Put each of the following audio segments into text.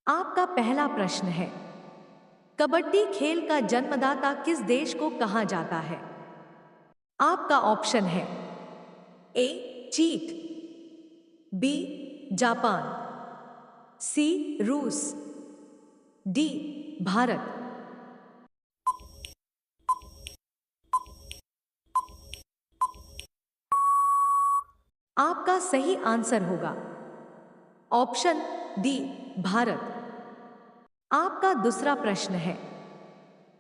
आपका पहला प्रश्न है, कबड्डी खेल का जन्मदाता किस देश को कहा जाता है? आपका ऑप्शन है ए चीन, बी जापान, सी रूस, डी भारत। आपका सही आंसर होगा ऑप्शन डी भारत। आपका दूसरा प्रश्न है,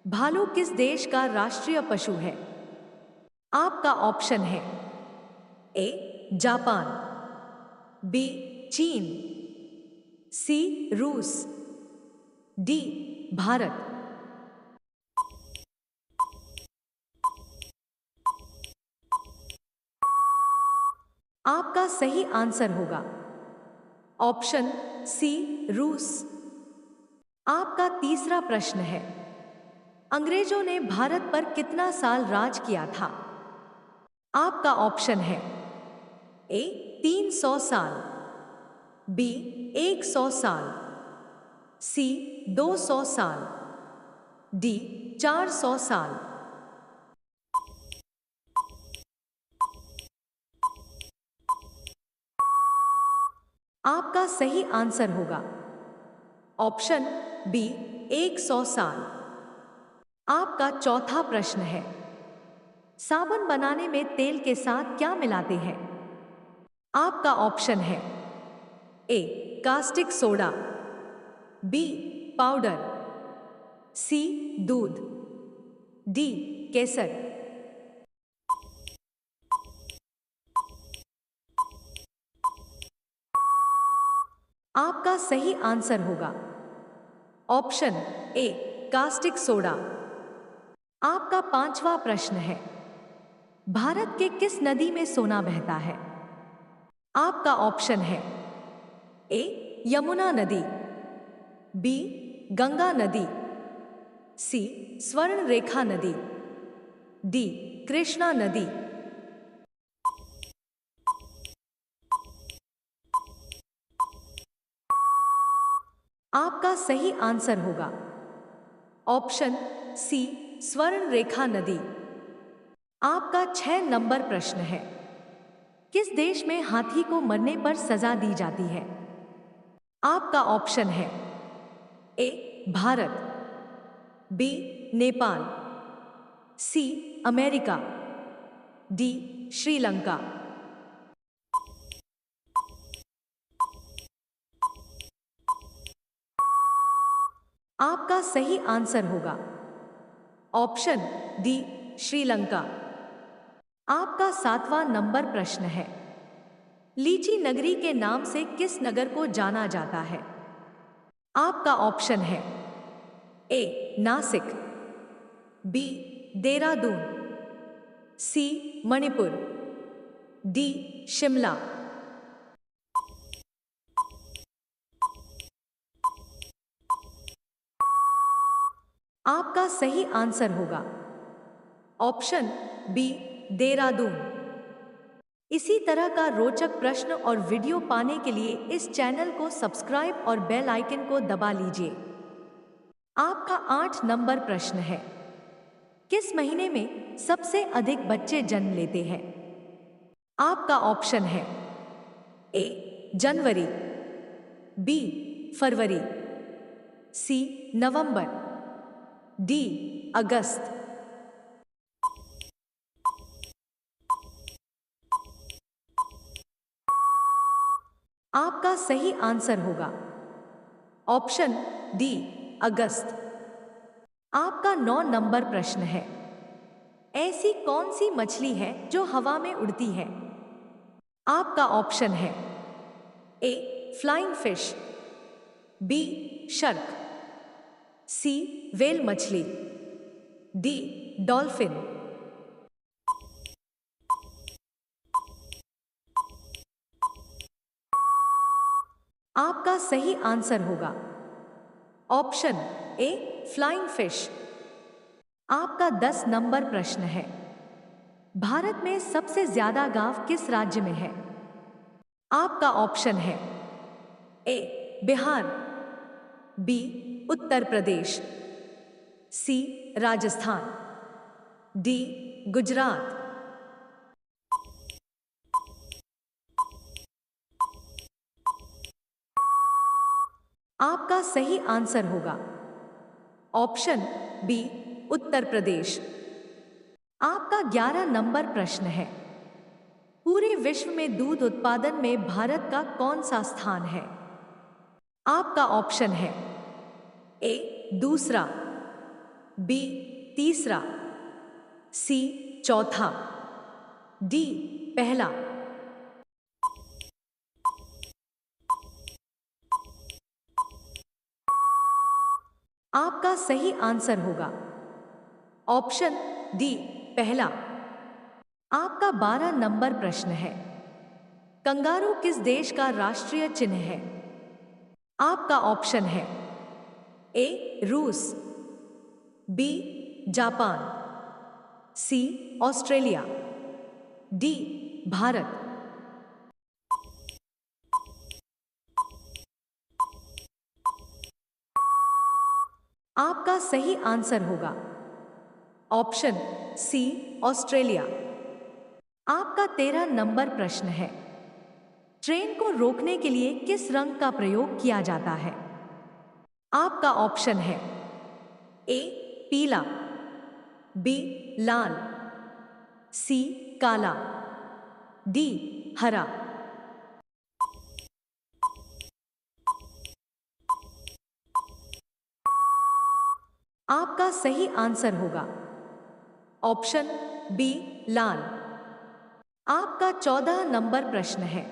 भालू किस देश का राष्ट्रीय पशु है? आपका ऑप्शन है ए जापान, बी चीन, सी रूस, डी भारत। आपका सही आंसर होगा ऑप्शन सी रूस। आपका तीसरा प्रश्न है, अंग्रेजों ने भारत पर कितना साल राज किया था? आपका ऑप्शन है ए 300 साल, बी 100 साल, सी 200 साल, डी 400 साल। आपका सही आंसर होगा ऑप्शन बी 100 साल। आपका चौथा प्रश्न है, साबुन बनाने में तेल के साथ क्या मिलाते हैं? आपका ऑप्शन है ए कास्टिक सोडा, बी पाउडर, सी दूध, डी केसर। आपका सही आंसर होगा ऑप्शन ए कास्टिक सोडा। आपका पांचवा प्रश्न है, भारत के किस नदी में सोना बहता है? आपका ऑप्शन है ए यमुना नदी, बी गंगा नदी, सी स्वर्ण रेखा नदी, डी कृष्णा नदी। आपका सही आंसर होगा ऑप्शन सी स्वर्ण रेखा नदी। आपका 6 नंबर प्रश्न है, किस देश में हाथी को मरने पर सजा दी जाती है? आपका ऑप्शन है A Bharat, B Nepal, C America, D Sri Lanka. आपका सही आंसर होगा ऑप्शन डी श्रीलंका। आपका 7वां नंबर प्रश्न है, लीची नगरी के नाम से किस नगर को जाना जाता है? आपका ऑप्शन है ए नासिक, बी देहरादून, सी मणिपुर, डी शिमला। आपका सही आंसर होगा ऑप्शन बी देहरादून। इसी तरह का रोचक प्रश्न और वीडियो पाने के लिए इस चैनल को सब्सक्राइब और बेल आइकन को दबा लीजिए। आपका 8 नंबर प्रश्न है, किस महीने में सबसे अधिक बच्चे जन्म लेते हैं? आपका ऑप्शन है ए जनवरी, बी फरवरी, सी नवंबर, डी अगस्त। आपका सही आंसर होगा ऑप्शन डी अगस्त। आपका 9 नंबर प्रश्न है, ऐसी कौन सी मछली है जो हवा में उड़ती है? आपका ऑप्शन है ए फ्लाइंग फिश, बी शार्क, सी व्हेल मछली, डी डॉल्फिन। आपका सही आंसर होगा ऑप्शन ए फ्लाइंग फिश। आपका 10 नंबर प्रश्न है, भारत में सबसे ज्यादा गांव किस राज्य में है? आपका ऑप्शन है ए बिहार, बी उत्तर प्रदेश, सी राजस्थान, डी गुजरात। आपका सही आंसर होगा ऑप्शन बी उत्तर प्रदेश। आपका 11 नंबर प्रश्न है, पूरे विश्व में दूध उत्पादन में भारत का कौन सा स्थान है? आपका ऑप्शन है ए दूसरा, बी तीसरा, सी चौथा, डी पहला। आपका सही आंसर होगा ऑप्शन डी पहला। आपका 12 नंबर प्रश्न है, कंगारू किस देश का राष्ट्रीय चिन्ह है? आपका ऑप्शन है ए रूस, बी जापान, सी ऑस्ट्रेलिया, डी भारत। आपका सही आंसर होगा ऑप्शन सी ऑस्ट्रेलिया। आपका 13 नंबर प्रश्न है, ट्रेन को रोकने के लिए किस रंग का प्रयोग किया जाता है? आपका ऑप्शन है ए पीला, बी लाल, सी काला, डी हरा। आपका सही आंसर होगा ऑप्शन बी लाल। आपका 14 नंबर प्रश्न है,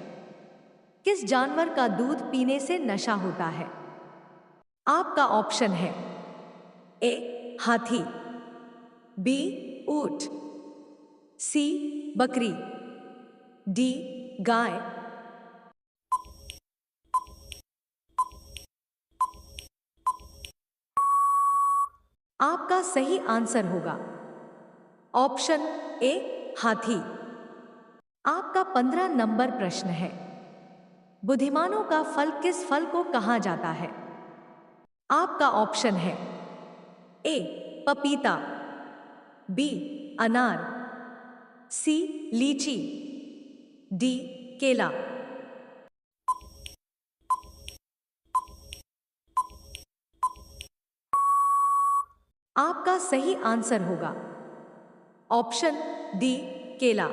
किस जानवर का दूध पीने से नशा होता है? आपका ऑप्शन है ए हाथी, बी ऊंट, सी बकरी, डी गाय। आपका सही आंसर होगा ऑप्शन ए हाथी। आपका 15 नंबर प्रश्न है, बुद्धिमानों का फल किस फल को कहा जाता है? आपका ऑप्शन है ए पपीता, बी अनार, सी लीची, डी केला। आपका सही आंसर होगा ऑप्शन डी केला।